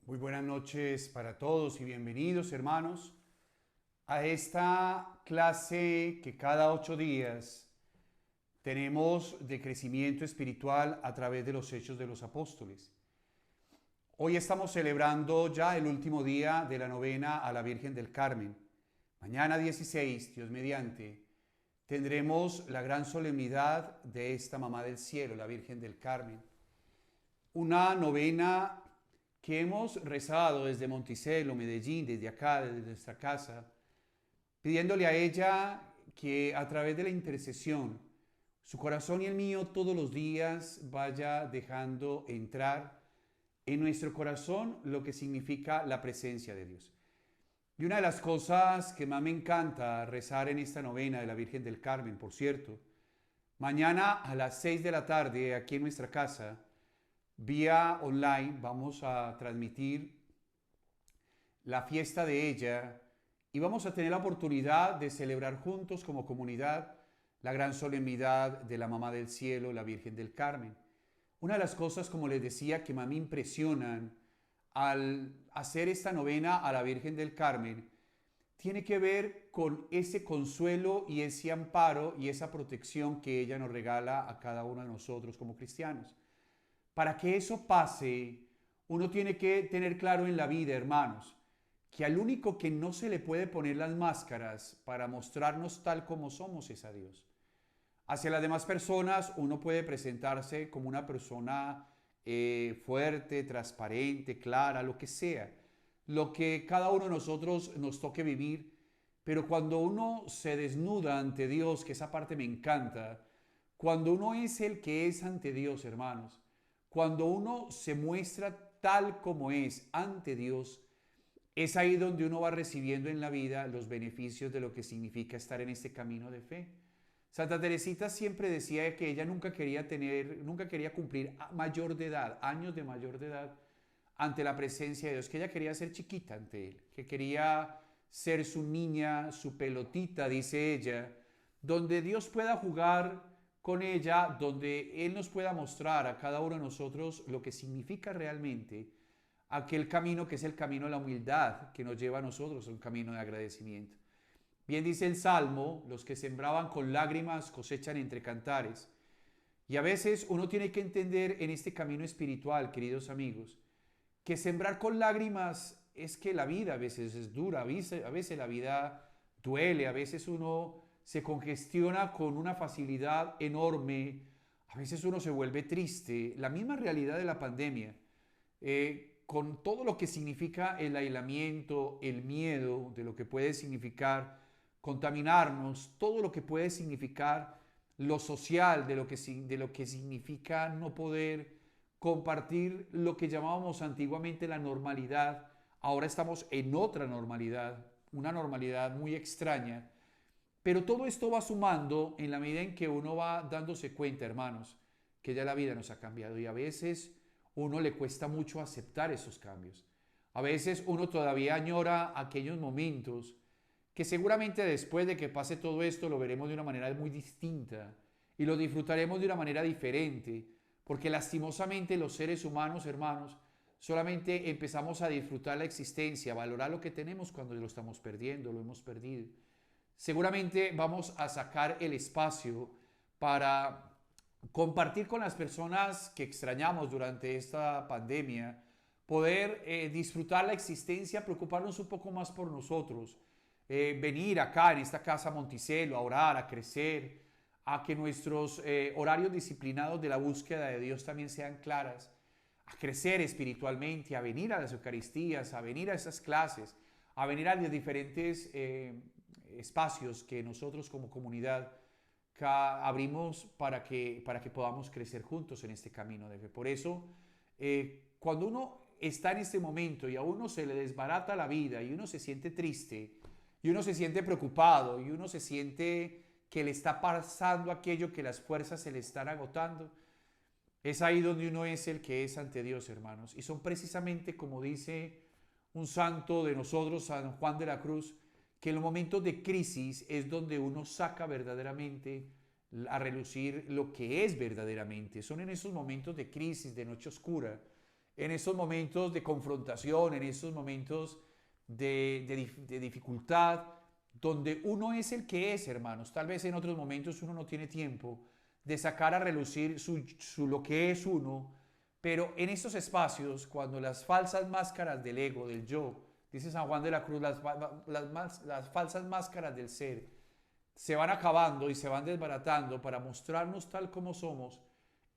Muy buenas noches para todos y bienvenidos, hermanos, a esta clase que cada 8 días tenemos de crecimiento espiritual a través de los Hechos de los Apóstoles. Hoy estamos celebrando ya el último día de la novena a la Virgen del Carmen. Mañana 16, Dios mediante, tendremos la gran solemnidad de esta Mamá del Cielo, la Virgen del Carmen. Una novena que hemos rezado desde Monticello, Medellín, desde acá, desde nuestra casa, pidiéndole a ella que a través de la intercesión, su corazón y el mío todos los días vaya dejando entrar en nuestro corazón lo que significa la presencia de Dios. Y una de las cosas que más me encanta rezar en esta novena de la Virgen del Carmen, por cierto, mañana a las 6 de la tarde aquí en nuestra casa, vía online, vamos a transmitir la fiesta de ella y vamos a tener la oportunidad de celebrar juntos como comunidad la gran solemnidad de la Mamá del Cielo, la Virgen del Carmen. Una de las cosas, como les decía, que más me impresionan al hacer esta novena a la Virgen del Carmen tiene que ver con ese consuelo y ese amparo y esa protección que ella nos regala a cada uno de nosotros como cristianos. Para que eso pase, uno tiene que tener claro en la vida, hermanos, que al único que no se le puede poner las máscaras para mostrarnos tal como somos es a Dios. Hacia las demás personas uno puede presentarse como una persona fuerte, transparente, clara, lo que sea, lo que cada uno de nosotros nos toque vivir, pero cuando uno se desnuda ante Dios, que esa parte me encanta, cuando uno es el que es ante Dios, hermanos, cuando uno se muestra tal como es ante Dios, es ahí donde uno va recibiendo en la vida los beneficios de lo que significa estar en este camino de fe. Santa Teresita siempre decía que ella nunca quería cumplir mayor de edad, años de mayor de edad, ante la presencia de Dios, que ella quería ser chiquita ante Él, que quería ser su niña, su pelotita, dice ella, donde Dios pueda jugar con ella, donde Él nos pueda mostrar a cada uno de nosotros lo que significa realmente aquel camino que es el camino de la humildad que nos lleva a nosotros a un camino de agradecimiento. Bien dice el Salmo, los que sembraban con lágrimas cosechan entre cantares. Y a veces uno tiene que entender en este camino espiritual, queridos amigos, que sembrar con lágrimas es que la vida a veces es dura, a veces la vida duele, a veces uno se congestiona con una facilidad enorme, a veces uno se vuelve triste. La misma realidad de la pandemia, con todo lo que significa el aislamiento, el miedo de lo que puede significar contaminarnos, todo lo que puede significar lo social, de lo que significa no poder compartir lo que llamábamos antiguamente la normalidad. Ahora estamos en otra normalidad, una normalidad muy extraña. Pero todo esto va sumando en la medida en que uno va dándose cuenta, hermanos, que ya la vida nos ha cambiado y a veces uno le cuesta mucho aceptar esos cambios. A veces uno todavía añora aquellos momentos que seguramente después de que pase todo esto lo veremos de una manera muy distinta y lo disfrutaremos de una manera diferente, porque lastimosamente los seres humanos, hermanos, solamente empezamos a disfrutar la existencia, a valorar lo que tenemos cuando lo estamos perdiendo, lo hemos perdido. Seguramente vamos a sacar el espacio para compartir con las personas que extrañamos durante esta pandemia, poder disfrutar la existencia, preocuparnos un poco más por nosotros, venir acá en esta casa Monticello a orar, a crecer, a que nuestros horarios disciplinados de la búsqueda de Dios también sean claras, a crecer espiritualmente, a venir a las Eucaristías, a venir a esas clases, a venir a los diferentes espacios que nosotros como comunidad abrimos para que podamos crecer juntos en este camino de fe. Por eso, cuando uno está en este momento y a uno se le desbarata la vida y uno se siente triste y uno se siente preocupado y uno se siente que le está pasando aquello, que las fuerzas se le están agotando, es ahí donde uno es el que es ante Dios, hermanos. Y son precisamente como dice un santo de nosotros, San Juan de la Cruz, que en los momentos de crisis es donde uno saca verdaderamente a relucir lo que es verdaderamente. Son en esos momentos de crisis, de noche oscura, en estos momentos de confrontación, en estos momentos de dificultad, donde uno es el que es, hermanos. Tal vez en otros momentos uno no tiene tiempo de sacar a relucir lo que es uno, pero en estos espacios, cuando las falsas máscaras del ego, del yo, dice San Juan de la Cruz, las falsas máscaras del ser, se van acabando y se van desbaratando para mostrarnos tal como somos,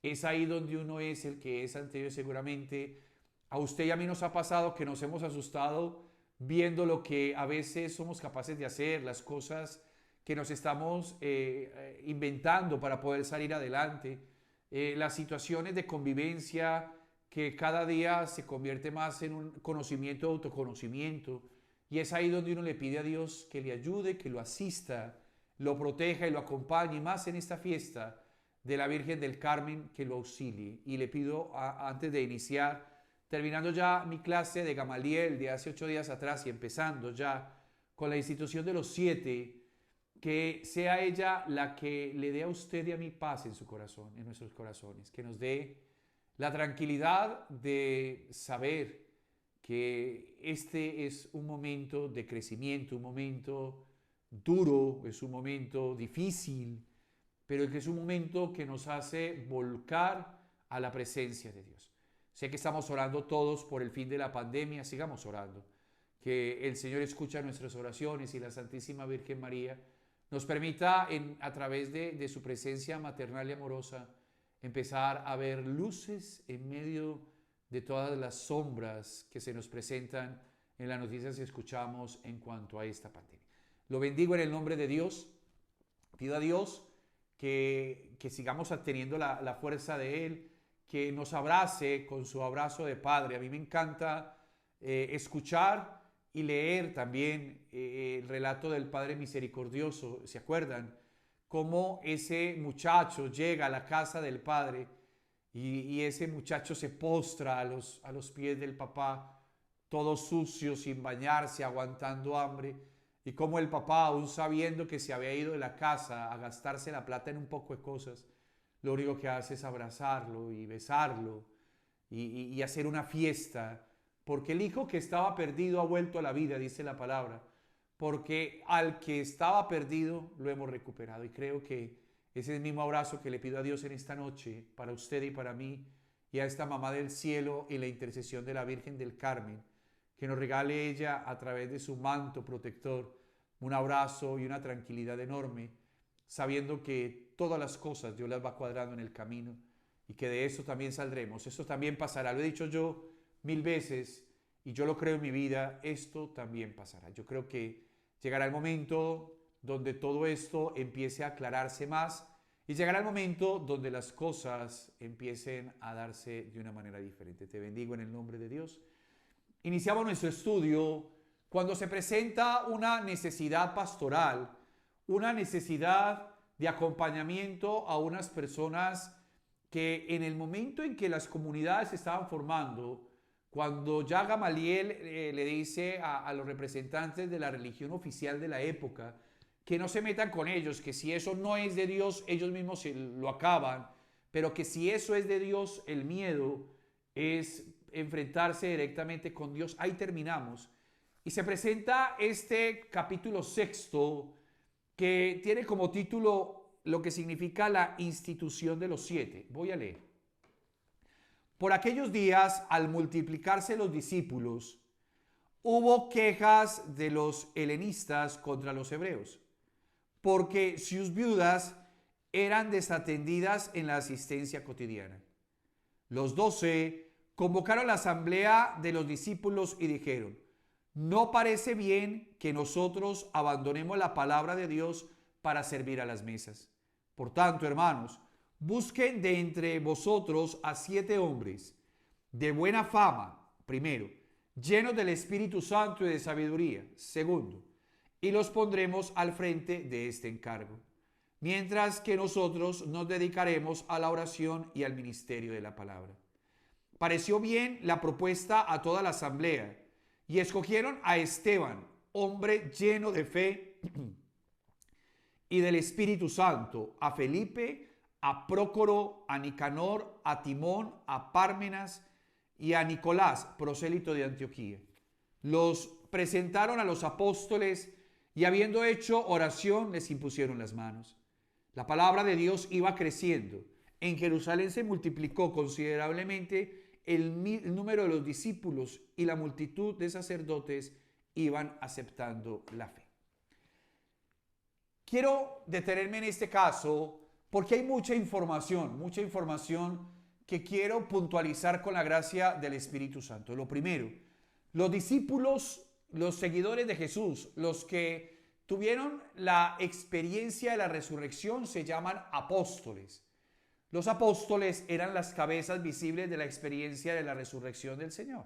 es ahí donde uno es el que es ante Dios. Seguramente a usted y a mí nos ha pasado que nos hemos asustado viendo lo que a veces somos capaces de hacer, las cosas que nos estamos inventando para poder salir adelante, las situaciones de convivencia que cada día se convierte más en un conocimiento, autoconocimiento, y es ahí donde uno le pide a Dios que le ayude, que lo asista, lo proteja y lo acompañe, más en esta fiesta de la Virgen del Carmen, que lo auxilie. Y le pido, antes de iniciar, terminando ya mi clase de Gamaliel de hace 8 días atrás y empezando ya con la institución de los 7, que sea ella la que le dé a usted y a mí paz en su corazón, en nuestros corazones, que nos dé la tranquilidad de saber que este es un momento de crecimiento, un momento duro, es un momento difícil, pero que es un momento que nos hace volcar a la presencia de Dios. Sé que estamos orando todos por el fin de la pandemia, sigamos orando, que el Señor escucha nuestras oraciones y la Santísima Virgen María nos permita a través de su presencia maternal y amorosa empezar a ver luces en medio de todas las sombras que se nos presentan en las noticias que escuchamos en cuanto a esta pandemia. Lo bendigo en el nombre de Dios. Pido a Dios que sigamos teniendo la fuerza de Él, que nos abrace con su abrazo de Padre. A mí me encanta escuchar y leer también el relato del Padre Misericordioso. ¿Se acuerdan? Cómo ese muchacho llega a la casa del Padre y ese muchacho se postra a los pies del papá, todo sucio, sin bañarse, aguantando hambre. Y cómo el papá, aún sabiendo que se había ido de la casa a gastarse la plata en un poco de cosas, lo único que hace es abrazarlo y besarlo y hacer una fiesta. Porque el hijo que estaba perdido ha vuelto a la vida, dice la palabra. Porque al que estaba perdido lo hemos recuperado. Y creo que ese es el mismo abrazo que le pido a Dios en esta noche, para usted y para mí, y a esta mamá del cielo y la intercesión de la Virgen del Carmen, que nos regale ella a través de su manto protector un abrazo y una tranquilidad enorme, sabiendo que todas las cosas Dios las va cuadrando en el camino y que de eso también saldremos. Esto también pasará. Lo he dicho yo 1000 veces y yo lo creo en mi vida. Esto también pasará. Yo creo que llegará el momento donde todo esto empiece a aclararse más y llegará el momento donde las cosas empiecen a darse de una manera diferente. Te bendigo en el nombre de Dios. Iniciamos nuestro estudio cuando se presenta una necesidad pastoral, una necesidad de acompañamiento a unas personas que en el momento en que las comunidades se estaban formando, cuando ya Gamaliel le dice a los representantes de la religión oficial de la época que no se metan con ellos, que si eso no es de Dios, ellos mismos lo acaban, pero que si eso es de Dios, el miedo es enfrentarse directamente con Dios. Ahí terminamos. Y se presenta este capítulo 6 que tiene como título lo que significa la institución de los 7. Voy a leer. Por aquellos días, al multiplicarse los discípulos, hubo quejas de los helenistas contra los hebreos, porque sus viudas eran desatendidas en la asistencia cotidiana. Los 12 convocaron la asamblea de los discípulos y dijeron: no parece bien que nosotros abandonemos la palabra de Dios para servir a las mesas. Por tanto, hermanos, busquen de entre vosotros a 7 hombres de buena fama, primero, llenos del Espíritu Santo y de sabiduría, segundo, y los pondremos al frente de este encargo, mientras que nosotros nos dedicaremos a la oración y al ministerio de la palabra. Pareció bien la propuesta a toda la asamblea, y escogieron a Esteban, hombre lleno de fe y del Espíritu Santo, a Felipe, a Prócoro, a Nicanor, a Timón, a Pármenas y a Nicolás, prosélito de Antioquía. Los presentaron a los apóstoles y habiendo hecho oración les impusieron las manos. La palabra de Dios iba creciendo. En Jerusalén se multiplicó considerablemente el número de los discípulos y la multitud de sacerdotes iban aceptando la fe. Quiero detenerme en este caso porque hay mucha información que quiero puntualizar con la gracia del Espíritu Santo. Lo primero, los discípulos, los seguidores de Jesús, los que tuvieron la experiencia de la resurrección, se llaman apóstoles. Los apóstoles eran las cabezas visibles de la experiencia de la resurrección del Señor.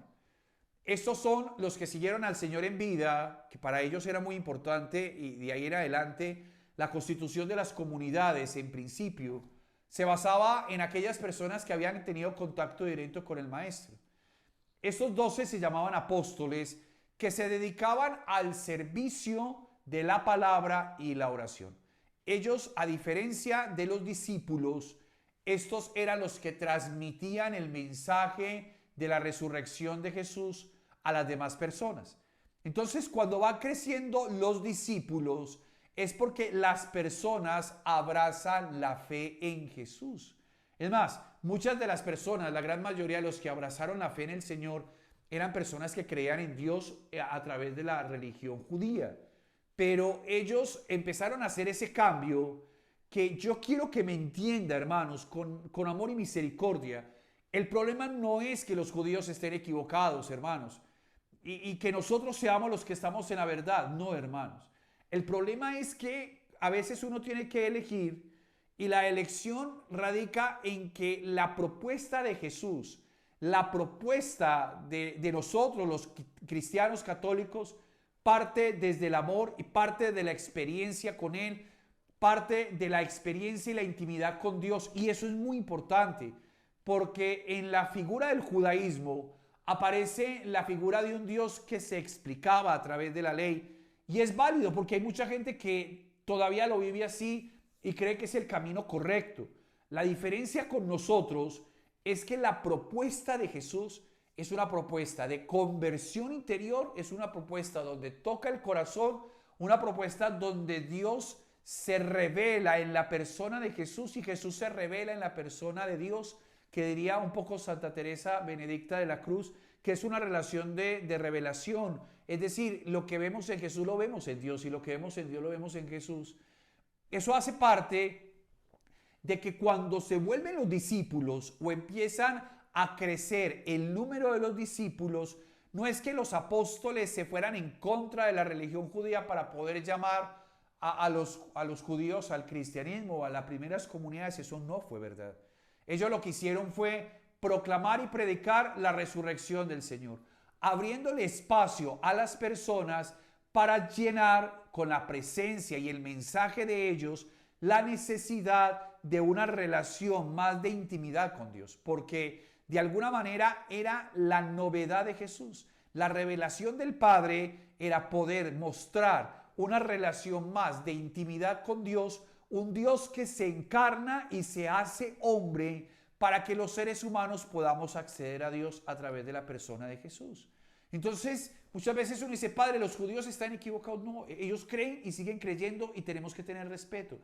Estos son los que siguieron al Señor en vida, que para ellos era muy importante, y de ahí en adelante la constitución de las comunidades en principio se basaba en aquellas personas que habían tenido contacto directo con el Maestro. Estos 12 se llamaban apóstoles, que se dedicaban al servicio de la palabra y la oración. Ellos, a diferencia de los discípulos, estos eran los que transmitían el mensaje de la resurrección de Jesús a las demás personas. Entonces, cuando van creciendo los discípulos, es porque las personas abrazan la fe en Jesús. Es más, muchas de las personas, la gran mayoría de los que abrazaron la fe en el Señor, eran personas que creían en Dios a través de la religión judía. Pero ellos empezaron a hacer ese cambio que yo quiero que me entienda, hermanos, con amor y misericordia. El problema no es que los judíos estén equivocados, hermanos, y que nosotros seamos los que estamos en la verdad. No, hermanos. El problema es que a veces uno tiene que elegir y la elección radica en que la propuesta de Jesús, la propuesta de nosotros los cristianos católicos, parte desde el amor y parte de la experiencia con Él, parte de la experiencia y la intimidad con Dios. Y eso es muy importante porque en la figura del judaísmo aparece la figura de un Dios que se explicaba a través de la ley. Y es válido porque hay mucha gente que todavía lo vive así y cree que es el camino correcto. La diferencia con nosotros es que la propuesta de Jesús es una propuesta de conversión interior, es una propuesta donde toca el corazón, una propuesta donde Dios se revela en la persona de Jesús y Jesús se revela en la persona de Dios, que diría un poco Santa Teresa Benedicta de la Cruz, que es una relación de revelación. Es decir, lo que vemos en Jesús lo vemos en Dios y lo que vemos en Dios lo vemos en Jesús. Eso hace parte de que cuando se vuelven los discípulos o empiezan a crecer el número de los discípulos, no es que los apóstoles se fueran en contra de la religión judía para poder llamar a los judíos al cristianismo o a las primeras comunidades. Eso no fue verdad. Ellos lo que hicieron fue proclamar y predicar la resurrección del Señor, abriéndole espacio a las personas para llenar con la presencia y el mensaje de ellos la necesidad de una relación más de intimidad con Dios, porque de alguna manera era la novedad de Jesús. La revelación del Padre era poder mostrar una relación más de intimidad con Dios, un Dios que se encarna y se hace hombre para que los seres humanos podamos acceder a Dios a través de la persona de Jesús. Entonces, muchas veces uno dice, Padre, los judíos están equivocados. No, ellos creen y siguen creyendo y tenemos que tener respeto.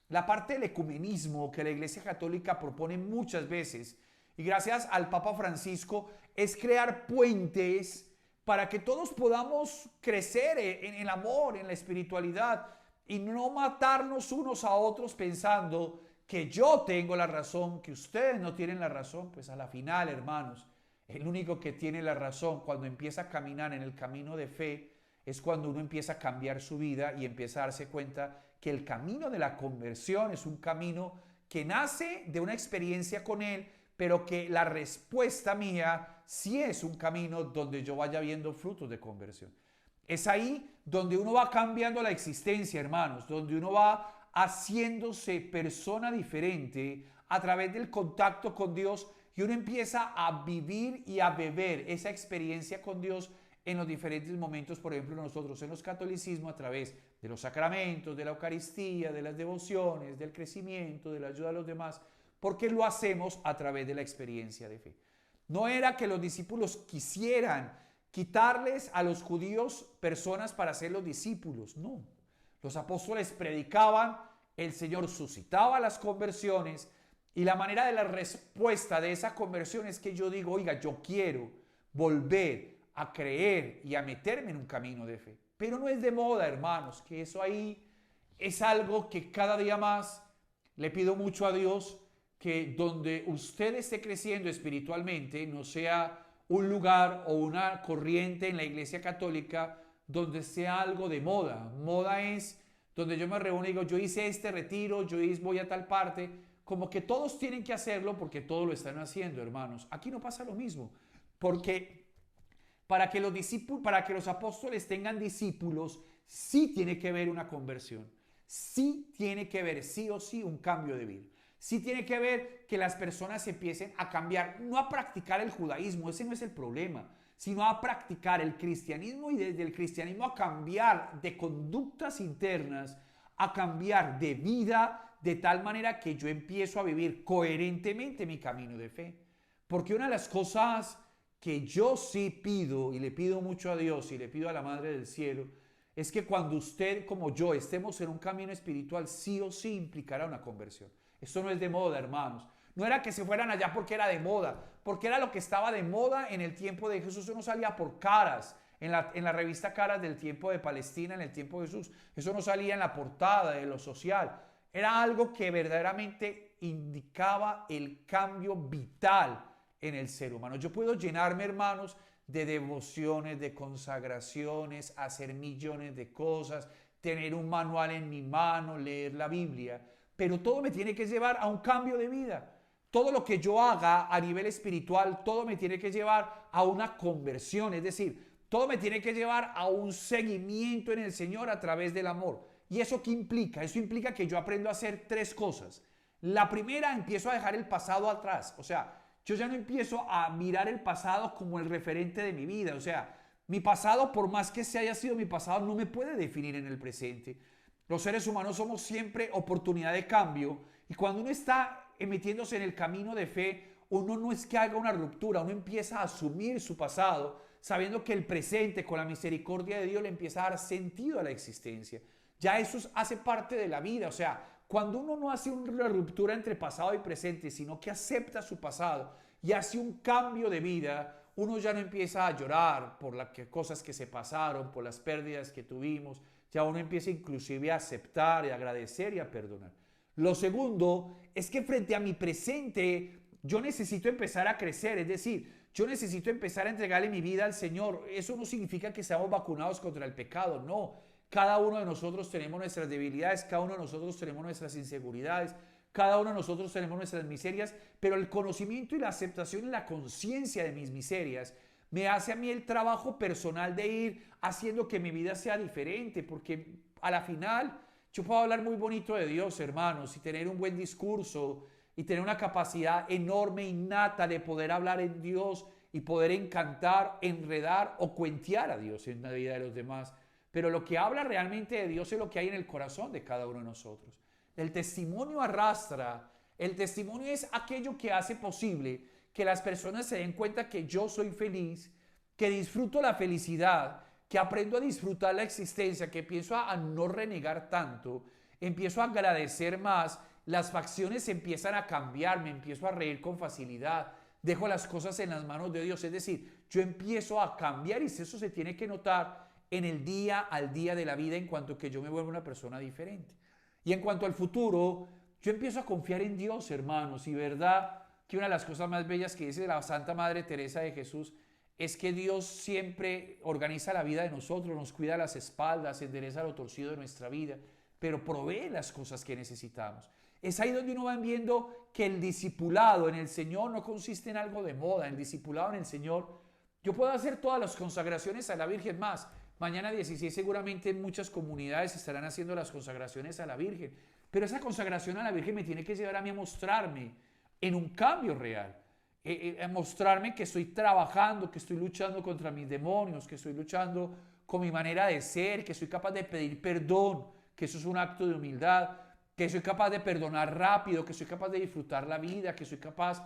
La parte del ecumenismo que la Iglesia Católica propone muchas veces, y gracias al Papa Francisco, es crear puentes para que todos podamos crecer en el amor, en la espiritualidad, y no matarnos unos a otros pensando que yo tengo la razón, que ustedes no tienen la razón. Pues a la final, hermanos, el único que tiene la razón cuando empieza a caminar en el camino de fe es cuando uno empieza a cambiar su vida y empieza a darse cuenta que el camino de la conversión es un camino que nace de una experiencia con Él, pero que la respuesta mía sí es un camino donde yo vaya viendo frutos de conversión. Es ahí donde uno va cambiando la existencia, hermanos, donde uno va haciéndose persona diferente a través del contacto con Dios y uno empieza a vivir y a beber esa experiencia con Dios en los diferentes momentos. Por ejemplo, nosotros en los catolicismo a través de los sacramentos, de la Eucaristía, de las devociones, del crecimiento, de la ayuda a los demás, porque lo hacemos a través de la experiencia de fe. No era que los discípulos quisieran quitarles a los judíos personas para ser los discípulos, no. Los apóstoles predicaban, el Señor suscitaba las conversiones y la manera de la respuesta de esa conversión es que yo digo, oiga, yo quiero volver a creer y a meterme en un camino de fe. Pero no es de moda, hermanos, que eso ahí es algo que cada día más le pido mucho a Dios, que donde usted esté creciendo espiritualmente no sea un lugar o una corriente en la Iglesia Católica donde sea algo de moda. Moda es donde yo me reúno y digo, yo hice este retiro, voy a tal parte, como que todos tienen que hacerlo porque todos lo están haciendo, hermanos. Aquí no pasa lo mismo, porque para que los apóstoles tengan discípulos, sí tiene que haber una conversión, sí tiene que haber sí o sí un cambio de vida. Sí tiene que ver que las personas empiecen a cambiar, no a practicar el judaísmo, ese no es el problema, sino a practicar el cristianismo y desde el cristianismo a cambiar de conductas internas, a cambiar de vida, de tal manera que yo empiezo a vivir coherentemente mi camino de fe. Porque una de las cosas que yo sí pido, y le pido mucho a Dios y le pido a la Madre del Cielo, es que cuando usted como yo estemos en un camino espiritual, sí o sí implicará una conversión. Esto no es de moda, hermanos. No era que se fueran allá porque era de moda, porque era lo que estaba de moda en el tiempo de Jesús. Eso no salía por Caras, en la revista Caras del tiempo de Palestina, en el tiempo de Jesús. Eso no salía en la portada de lo social. Era algo que verdaderamente indicaba el cambio vital en el ser humano. Yo puedo llenarme, hermanos, de devociones, de consagraciones, hacer millones de cosas, tener un manual en mi mano, leer la Biblia, pero todo me tiene que llevar a un cambio de vida. Todo lo que yo haga a nivel espiritual, todo me tiene que llevar a una conversión, es decir, todo me tiene que llevar a un seguimiento en el Señor a través del amor. ¿Y eso qué implica? Eso implica que yo aprendo a hacer tres cosas. La primera, empiezo a dejar el pasado atrás, o sea, yo ya no empiezo a mirar el pasado como el referente de mi vida, o sea, mi pasado, por más que se haya sido mi pasado, no me puede definir en el presente. Los seres humanos somos siempre oportunidad de cambio y cuando uno está metiéndose en el camino de fe, uno no es que haga una ruptura, uno empieza a asumir su pasado, sabiendo que el presente con la misericordia de Dios le empieza a dar sentido a la existencia. Ya eso hace parte de la vida, o sea, cuando uno no hace una ruptura entre pasado y presente, sino que acepta su pasado y hace un cambio de vida, uno ya no empieza a llorar por las cosas que se pasaron, por las pérdidas que tuvimos, ya uno empieza inclusive a aceptar y a agradecer y a perdonar. Lo segundo es que frente a mi presente yo necesito empezar a crecer, es decir, yo necesito empezar a entregarle mi vida al Señor. Eso no significa que seamos vacunados contra el pecado, no. Cada uno de nosotros tenemos nuestras debilidades, cada uno de nosotros tenemos nuestras inseguridades, cada uno de nosotros tenemos nuestras miserias, pero el conocimiento y la aceptación y la conciencia de mis miserias me hace a mí el trabajo personal de ir haciendo que mi vida sea diferente, porque a la final yo puedo hablar muy bonito de Dios, hermanos, y tener un buen discurso y tener una capacidad enorme, innata de poder hablar en Dios y poder encantar, enredar o cuentear a Dios en la vida de los demás. Pero lo que habla realmente de Dios es lo que hay en el corazón de cada uno de nosotros. El testimonio arrastra, el testimonio es aquello que hace posible que las personas se den cuenta que yo soy feliz, que disfruto la felicidad, que aprendo a disfrutar la existencia, que empiezo a no renegar tanto, empiezo a agradecer más, las facciones empiezan a cambiar, me empiezo a reír con facilidad, dejo las cosas en las manos de Dios, es decir, yo empiezo a cambiar y eso se tiene que notar en el día al día de la vida en cuanto que yo me vuelvo una persona diferente. Y en cuanto al futuro, yo empiezo a confiar en Dios, hermanos, y verdad que una de las cosas más bellas que dice la Santa Madre Teresa de Jesús es que Dios siempre organiza la vida de nosotros, nos cuida las espaldas, endereza lo torcido de nuestra vida, pero provee las cosas que necesitamos. Es ahí donde uno va viendo que el discipulado en el Señor no consiste en algo de moda, el discipulado en el Señor. Yo puedo hacer todas las consagraciones a la Virgen más. Mañana 16 seguramente en muchas comunidades estarán haciendo las consagraciones a la Virgen, pero esa consagración a la Virgen me tiene que llevar a mí a mostrarme en un cambio real, a mostrarme que estoy trabajando, que estoy luchando contra mis demonios, que estoy luchando con mi manera de ser, que soy capaz de pedir perdón, que eso es un acto de humildad, que soy capaz de perdonar rápido, que soy capaz de disfrutar la vida, que soy capaz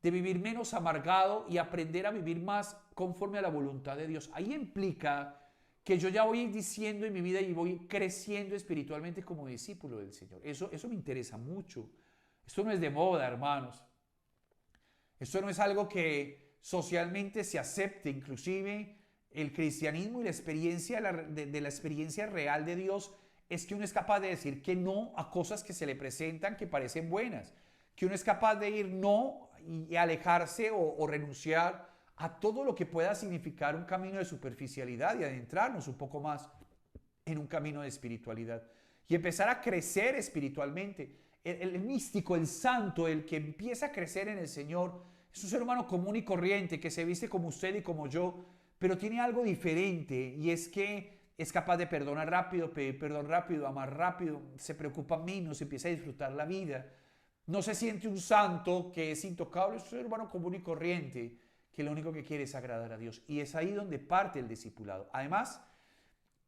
de vivir menos amargado y aprender a vivir más conforme a la voluntad de Dios. Ahí implica que yo ya voy diciendo en mi vida y voy creciendo espiritualmente como discípulo del Señor. Eso me interesa mucho. Esto no es de moda, hermanos. Esto no es algo que socialmente se acepte. Inclusive el cristianismo y la experiencia de la experiencia real de Dios es que uno es capaz de decir que no a cosas que se le presentan que parecen buenas. Que uno es capaz de ir no y alejarse o renunciar a todo lo que pueda significar un camino de superficialidad y adentrarnos un poco más en un camino de espiritualidad y empezar a crecer espiritualmente. El místico, el santo, el que empieza a crecer en el Señor, es un ser humano común y corriente que se viste como usted y como yo, pero tiene algo diferente y es que es capaz de perdonar rápido, pedir perdón rápido, amar rápido, se preocupa menos, empieza a disfrutar la vida. No se siente un santo que es intocable, es un ser humano común y corriente que lo único que quiere es agradar a Dios. Y es ahí donde parte el discipulado. Además,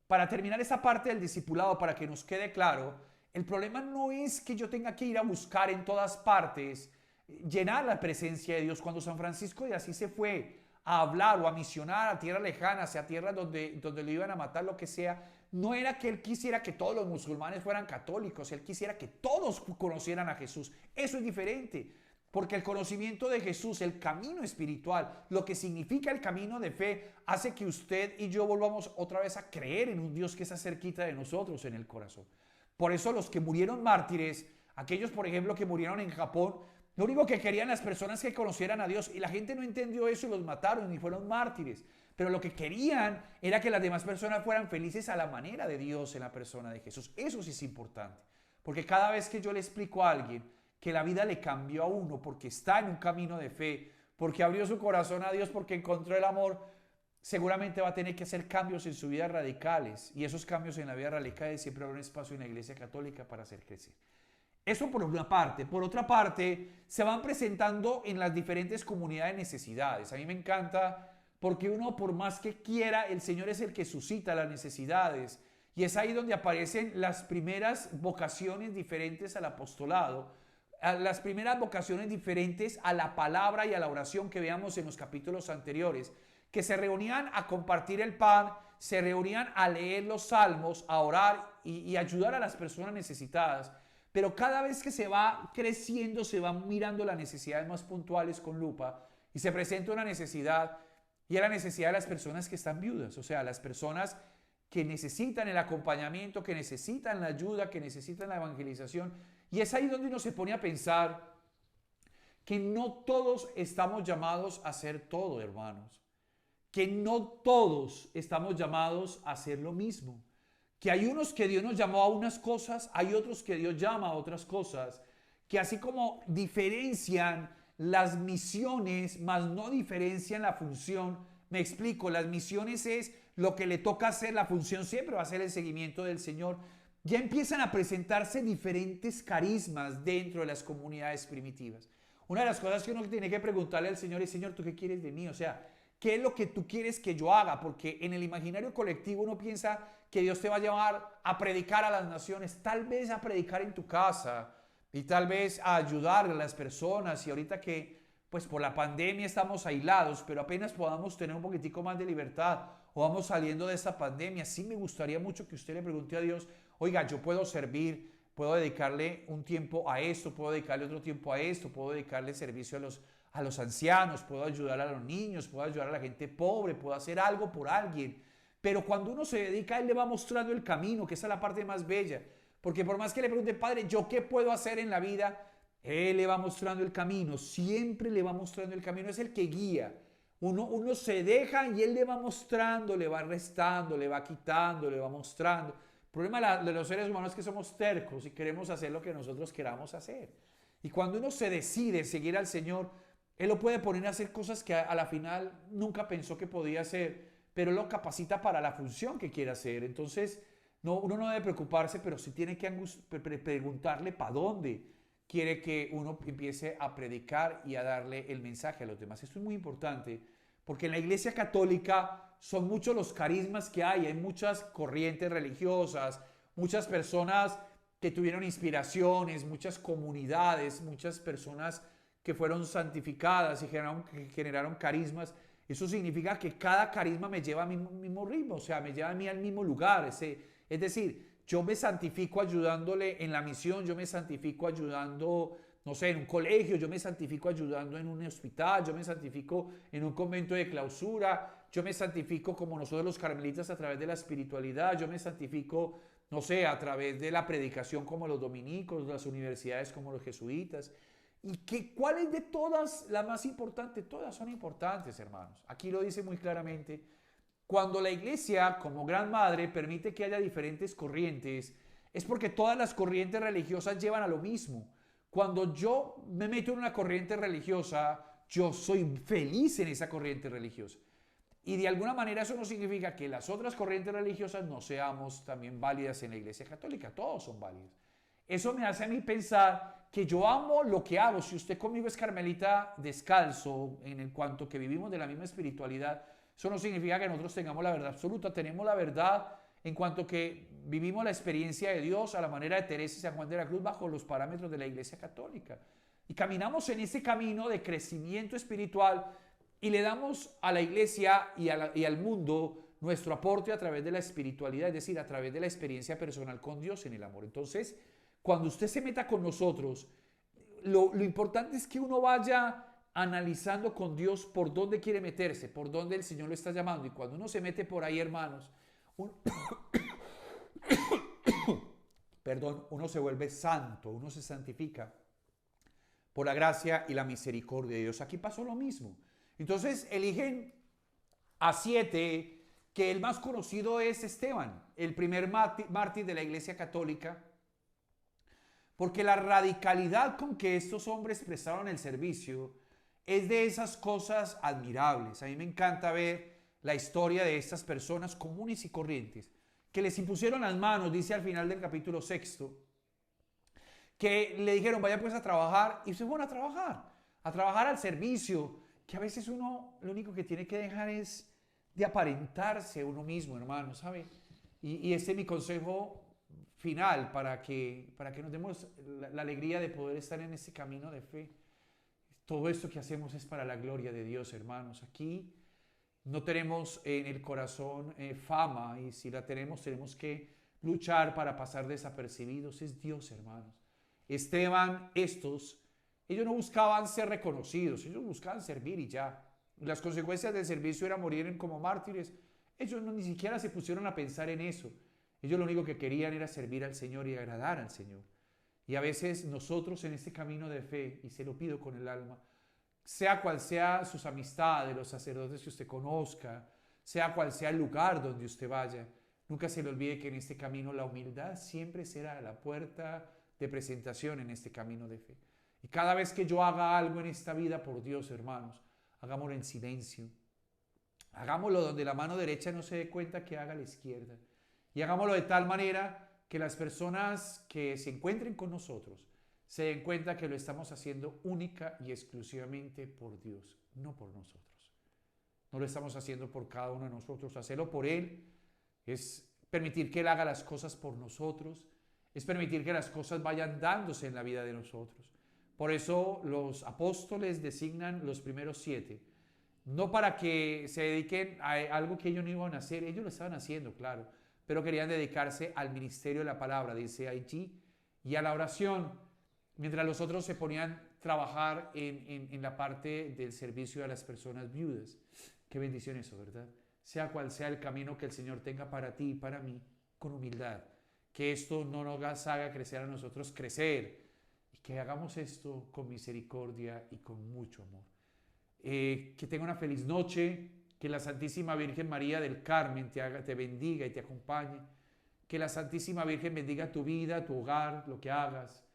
para terminar esa parte del discipulado, para que nos quede claro, el problema no es que yo tenga que ir a buscar en todas partes, llenar la presencia de Dios. Cuando San Francisco de Asís se fue a hablar o a misionar a tierras lejanas, a tierras donde lo iban a matar, lo que sea, no era que él quisiera que todos los musulmanes fueran católicos, él quisiera que todos conocieran a Jesús. Eso es diferente, porque el conocimiento de Jesús, el camino espiritual, lo que significa el camino de fe, hace que usted y yo volvamos otra vez a creer en un Dios que está cerquita de nosotros en el corazón. Por eso los que murieron mártires, aquellos por ejemplo que murieron en Japón, lo único que querían las personas que conocieran a Dios, y la gente no entendió eso y los mataron y fueron mártires. Pero lo que querían era que las demás personas fueran felices a la manera de Dios en la persona de Jesús. Eso sí es importante. Porque cada vez que yo le explico a alguien que la vida le cambió a uno porque está en un camino de fe, porque abrió su corazón a Dios, porque encontró el amor, seguramente va a tener que hacer cambios en su vida radicales. Y esos cambios en la vida radicales siempre habrá un espacio en la Iglesia Católica para hacer crecer. Eso por una parte. Por otra parte, se van presentando en las diferentes comunidades necesidades. A mí me encanta porque uno, por más que quiera, el Señor es el que suscita las necesidades. Y es ahí donde aparecen las primeras vocaciones diferentes al apostolado, las primeras vocaciones diferentes a la palabra y a la oración que veamos en los capítulos anteriores, que se reunían a compartir el pan, se reunían a leer los salmos, a orar y ayudar a las personas necesitadas. Pero cada vez que se va creciendo, se van mirando las necesidades más puntuales con lupa y se presenta una necesidad, y es la necesidad de las personas que están viudas, o sea, las personas que necesitan el acompañamiento, que necesitan la ayuda, que necesitan la evangelización. Y es ahí donde uno se pone a pensar que no todos estamos llamados a hacer todo, hermanos. Que no todos estamos llamados a hacer lo mismo. Que hay unos que Dios nos llamó a unas cosas, hay otros que Dios llama a otras cosas, que así como diferencian las misiones, mas no diferencian la función. Me explico, las misiones es lo que le toca hacer, la función siempre va a ser el seguimiento del Señor. Ya empiezan a presentarse diferentes carismas dentro de las comunidades primitivas. Una de las cosas que uno tiene que preguntarle al Señor es: Señor, ¿tú qué quieres de mí? O sea, ¿qué es lo que tú quieres que yo haga? Porque en el imaginario colectivo uno piensa que Dios te va a llevar a predicar a las naciones, tal vez a predicar en tu casa y tal vez a ayudar a las personas. Y ahorita que pues por la pandemia estamos aislados, pero apenas podamos tener un poquitico más de libertad o vamos saliendo de esta pandemia, sí me gustaría mucho que usted le pregunte a Dios: oiga, yo puedo servir, puedo dedicarle un tiempo a esto, puedo dedicarle otro tiempo a esto, puedo dedicarle servicio a los ancianos, puedo ayudar a los niños, puedo ayudar a la gente pobre, puedo hacer algo por alguien. Pero cuando uno se dedica, Él le va mostrando el camino, que esa es la parte más bella. Porque por más que le pregunte: Padre, ¿yo qué puedo hacer en la vida? Él le va mostrando el camino, siempre le va mostrando el camino, es el que guía. Uno se deja y Él le va mostrando, le va restando, le va quitando, le va mostrando. El problema de los seres humanos es que somos tercos y queremos hacer lo que nosotros queramos hacer. Y cuando uno se decide seguir al Señor, Él lo puede poner a hacer cosas que a la final nunca pensó que podía hacer, pero Él lo capacita para la función que quiere hacer. Entonces, uno no debe preocuparse, pero sí tiene que preguntarle para dónde quiere que uno empiece a predicar y a darle el mensaje a los demás. Esto es muy importante, porque en la Iglesia Católica son muchos los carismas que hay muchas corrientes religiosas, muchas personas que tuvieron inspiraciones, muchas comunidades, muchas personas que fueron santificadas y que generaron carismas, eso significa que cada carisma me lleva al mismo ritmo, o sea, me lleva a mí al mismo lugar. Es decir, yo me santifico ayudándole en la misión, yo me santifico ayudando, no sé, en un colegio, yo me santifico ayudando en un hospital, yo me santifico en un convento de clausura, yo me santifico como nosotros los carmelitas a través de la espiritualidad, yo me santifico, no sé, a través de la predicación como los dominicos, las universidades como los jesuitas. ¿Y cuál es de todas la más importante? Todas son importantes, hermanos. Aquí lo dice muy claramente. Cuando la iglesia, como gran madre, permite que haya diferentes corrientes, es porque todas las corrientes religiosas llevan a lo mismo. Cuando yo me meto en una corriente religiosa, yo soy feliz en esa corriente religiosa. Y de alguna manera eso no significa que las otras corrientes religiosas no seamos también válidas en la iglesia católica. Todos son válidos. Eso me hace a mí pensar que yo amo lo que hago. Si usted conmigo es carmelita descalzo, en el cuanto que vivimos de la misma espiritualidad, eso no significa que nosotros tengamos la verdad absoluta. Tenemos la verdad en cuanto que vivimos la experiencia de Dios a la manera de Teresa y San Juan de la Cruz bajo los parámetros de la Iglesia Católica. Y caminamos en ese camino de crecimiento espiritual y le damos a la Iglesia y al mundo nuestro aporte a través de la espiritualidad, es decir, a través de la experiencia personal con Dios en el amor. Entonces, cuando usted se meta con nosotros, lo importante es que uno vaya analizando con Dios por dónde quiere meterse, por dónde el Señor lo está llamando. Y cuando uno se mete por ahí, hermanos, uno se vuelve santo, uno se santifica por la gracia y la misericordia de Dios. Aquí pasó lo mismo. Entonces eligen a 7, que el más conocido es Esteban, el primer mártir de la Iglesia Católica, porque la radicalidad con que estos hombres prestaron el servicio es de esas cosas admirables. A mí me encanta ver la historia de estas personas comunes y corrientes que les impusieron las manos, dice al final del capítulo 6, que le dijeron, vaya pues a trabajar, y se fueron a trabajar al servicio, que a veces uno lo único que tiene que dejar es de aparentarse uno mismo, hermano, ¿sabe? Y este es mi consejo final para que nos demos la alegría de poder estar en este camino de fe. Todo esto que hacemos es para la gloria de Dios, hermanos. Aquí no tenemos en el corazón fama, y si la tenemos que luchar para pasar desapercibidos. Es Dios, hermanos. Esteban, ellos no buscaban ser reconocidos, ellos buscaban servir y ya. Las consecuencias del servicio era morir como mártires. Ellos ni siquiera se pusieron a pensar en eso. Ellos lo único que querían era servir al Señor y agradar al Señor. Y a veces nosotros en este camino de fe, y se lo pido con el alma, sea cual sea sus amistades, los sacerdotes que usted conozca, sea cual sea el lugar donde usted vaya, nunca se le olvide que en este camino la humildad siempre será la puerta de presentación en este camino de fe. Y cada vez que yo haga algo en esta vida, por Dios, hermanos, hagámoslo en silencio. Hagámoslo donde la mano derecha no se dé cuenta que haga la izquierda. Y hagámoslo de tal manera que las personas que se encuentren con nosotros se den cuenta que lo estamos haciendo única y exclusivamente por Dios, no por nosotros. No lo estamos haciendo por cada uno de nosotros. Hacerlo por Él es permitir que Él haga las cosas por nosotros, es permitir que las cosas vayan dándose en la vida de nosotros. Por eso los apóstoles designan los primeros 7, no para que se dediquen a algo que ellos no iban a hacer, ellos lo estaban haciendo, claro, pero querían dedicarse al ministerio de la palabra, dice allí, y a la oración, mientras los otros se ponían a trabajar en la parte del servicio a las personas viudas. Qué bendición eso, ¿verdad? Sea cual sea el camino que el Señor tenga para ti y para mí, con humildad. Que esto no nos haga crecer a nosotros, crecer. Y que hagamos esto con misericordia y con mucho amor. Que tenga una feliz noche. Que la Santísima Virgen María del Carmen te bendiga y te acompañe. Que la Santísima Virgen bendiga tu vida, tu hogar, lo que hagas.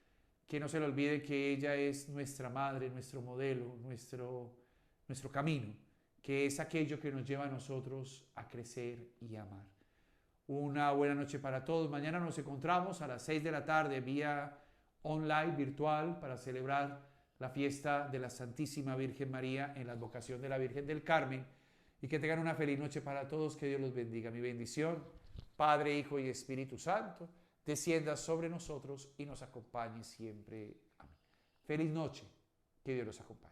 Que no se le olvide que ella es nuestra madre, nuestro modelo, nuestro camino, que es aquello que nos lleva a nosotros a crecer y amar. Una buena noche para todos. Mañana nos encontramos a las 6 de la tarde vía online, virtual, para celebrar la fiesta de la Santísima Virgen María en la advocación de la Virgen del Carmen. Y que tengan una feliz noche para todos. Que Dios los bendiga. Mi bendición, Padre, Hijo y Espíritu Santo, descienda sobre nosotros y nos acompañe siempre. Amén. Feliz noche. Que Dios los acompañe.